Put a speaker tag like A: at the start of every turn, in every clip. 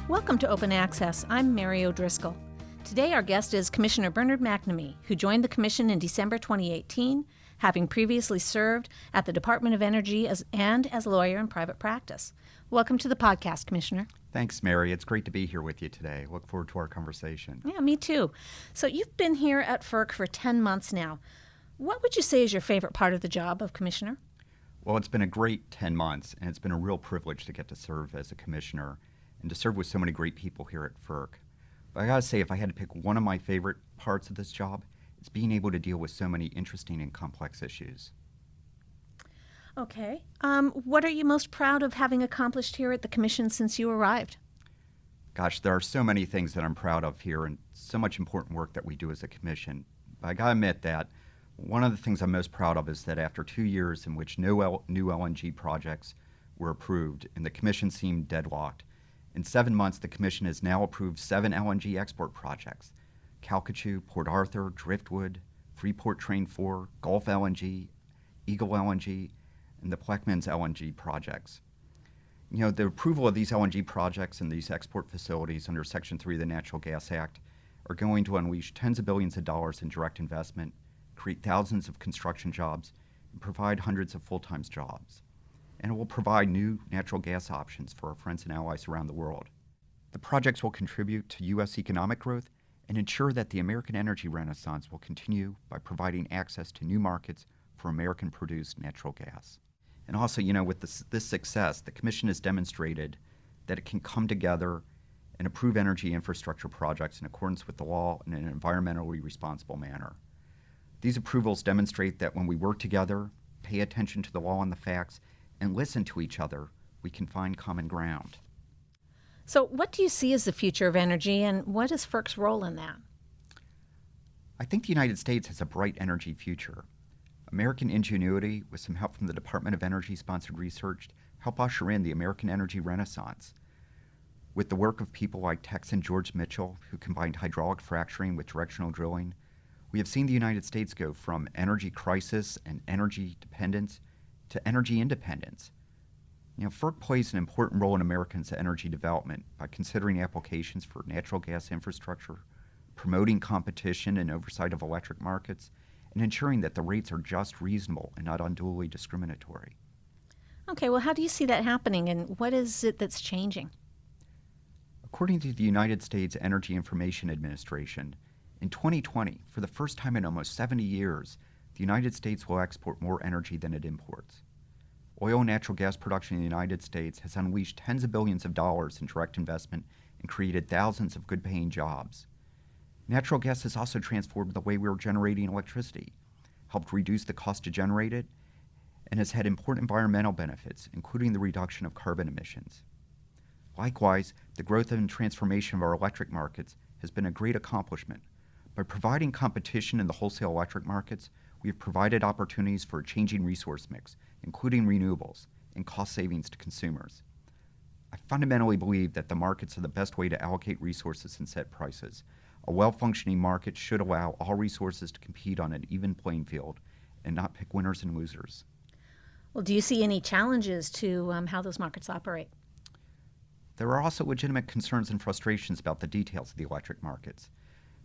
A: Welcome to Open Access. I'm Mary O'Driscoll. Today our guest is Commissioner Bernard McNamee, who joined the Commission in December 2018, having previously served at the Department of Energy as a lawyer in private practice. Welcome to the podcast, Commissioner.
B: Thanks, Mary. It's great to be here with you today. Look forward to our conversation.
A: Yeah, me too. So you've been here at FERC for 10 months now. What would you say is your favorite part of the job of Commissioner?
B: Well, it's been a great 10 months, and it's been a real privilege to get to serve as a commissioner and to serve with so many great people here at FERC. But I gotta say, if I had to pick one of my favorite parts of this job, it's being able to deal with so many interesting and complex issues.
A: Okay. What are you most proud of having accomplished here at the Commission since you arrived?
B: Gosh, there are so many things that I'm proud of here and so much important work that we do as a commission. But I gotta admit that one of the things I'm most proud of is that after 2 years in which no new LNG projects were approved and the Commission seemed deadlocked, in 7 months the Commission has now approved 7 LNG export projects: Calcasieu, Port Arthur, Driftwood, Freeport Train 4, Gulf LNG, Eagle LNG, and the Plaquemines LNG projects. You know, the approval of these LNG projects and these export facilities under Section 3 of the Natural Gas Act are going to unleash tens of billions of dollars in direct investment, create thousands of construction jobs, and provide hundreds of full-time jobs. And it will provide new natural gas options for our friends and allies around the world. The projects will contribute to U.S. economic growth and ensure that the American energy renaissance will continue by providing access to new markets for American-produced natural gas. And also, you know, with this success, the Commission has demonstrated that it can come together and approve energy infrastructure projects in accordance with the law in an environmentally responsible manner. These approvals demonstrate that when we work together, pay attention to the law and the facts, and listen to each other, we can find common ground.
A: So what do you see as the future of energy, and what is FERC's role in that?
B: I think the United States has a bright energy future. American ingenuity, with some help from the Department of Energy-sponsored research, help usher in the American energy renaissance. With the work of people like Tex and George Mitchell, who combined hydraulic fracturing with directional drilling, we have seen the United States go from energy crisis and energy dependence to energy independence. You know, FERC plays an important role in Americans' energy development by considering applications for natural gas infrastructure, promoting competition and oversight of electric markets, and ensuring that the rates are just, reasonable, and not unduly discriminatory.
A: Okay, well, how do you see that happening, and what is it that's changing?
B: According to the United States Energy Information Administration, in 2020, for the first time in almost 70 years, the United States will export more energy than it imports. Oil and natural gas production in the United States has unleashed tens of billions of dollars in direct investment and created thousands of good-paying jobs. Natural gas has also transformed the way we are generating electricity, helped reduce the cost to generate it, and has had important environmental benefits, including the reduction of carbon emissions. Likewise, the growth and transformation of our electric markets has been a great accomplishment. By providing competition in the wholesale electric markets, we have provided opportunities for a changing resource mix, including renewables, and cost savings to consumers. I fundamentally believe that the markets are the best way to allocate resources and set prices. A well-functioning market should allow all resources to compete on an even playing field and not pick winners and losers.
A: Well, do you see any challenges to how those markets operate?
B: There are also legitimate concerns and frustrations about the details of the electric markets.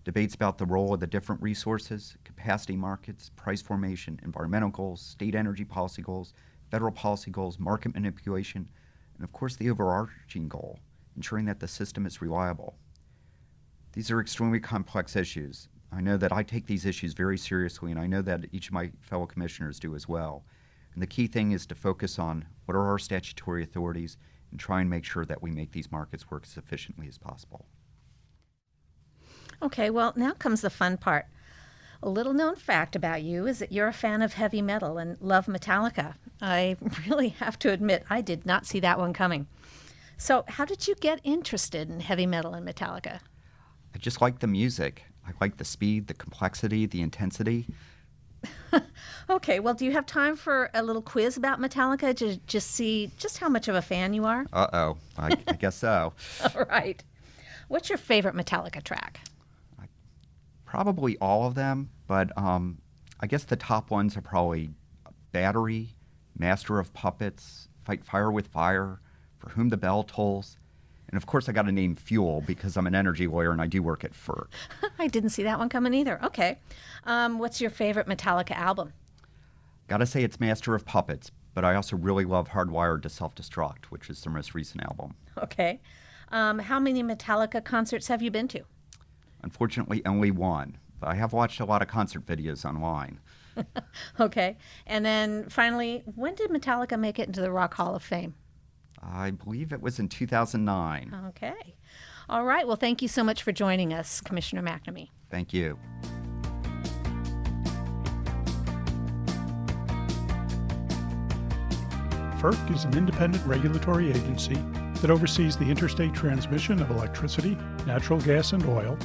B: Debates about the role of the different resources, capacity markets, price formation, environmental goals, state energy policy goals, federal policy goals, market manipulation, and of course the overarching goal, ensuring that the system is reliable. These are extremely complex issues. I know that I take these issues very seriously, and I know that each of my fellow commissioners do as well. And the key thing is to focus on what are our statutory authorities and try and make sure that we make these markets work as efficiently as possible.
A: Okay, well, now comes the fun part. A little known fact about you is that you're a fan of heavy metal and love Metallica. I really have to admit, I did not see that one coming. So how did you get interested in heavy metal and Metallica?
B: I just like the music. I like the speed, the complexity, the intensity.
A: Okay, well, do you have time for a little quiz about Metallica to just see just how much of a fan you are?
B: Uh-oh, I guess so.
A: All right. What's your favorite Metallica track?
B: Probably all of them, but I guess the top ones are probably Battery, Master of Puppets, Fight Fire with Fire, For Whom the Bell Tolls, And of course, I got to name fuel because I'm an energy lawyer and I do work at FERC.
A: I didn't see that one coming either. Okay. What's your favorite Metallica album?
B: Got to say it's Master of Puppets, but I also really love Hardwired to Self-Destruct, which is their most recent album.
A: Okay. How many Metallica concerts have you been to?
B: Unfortunately, only one, but I have watched a lot of concert videos online.
A: Okay. And then finally, when did Metallica make it into the Rock Hall of Fame?
B: I believe it was in 2009.
A: Okay. All right. Well, thank you so much for joining us, Commissioner McNamee.
B: Thank you.
C: FERC is an independent regulatory agency that oversees the interstate transmission of electricity, natural gas, and oil,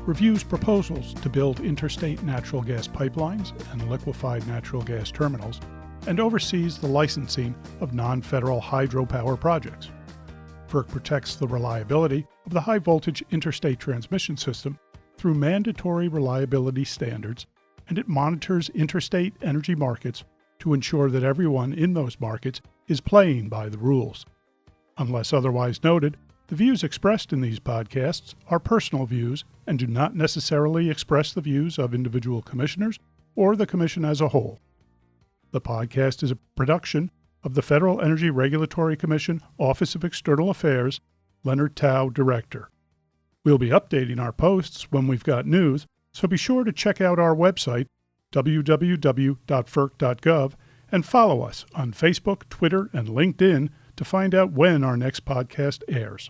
C: reviews proposals to build interstate natural gas pipelines and liquefied natural gas terminals, and oversees the licensing of non-federal hydropower projects. FERC protects the reliability of the high-voltage interstate transmission system through mandatory reliability standards, and it monitors interstate energy markets to ensure that everyone in those markets is playing by the rules. Unless otherwise noted, the views expressed in these podcasts are personal views and do not necessarily express the views of individual commissioners or the Commission as a whole. The podcast is a production of the Federal Energy Regulatory Commission Office of External Affairs, Leonard Tao, Director. We'll be updating our posts when we've got news, so be sure to check out our website, www.ferc.gov, and follow us on Facebook, Twitter, and LinkedIn to find out when our next podcast airs.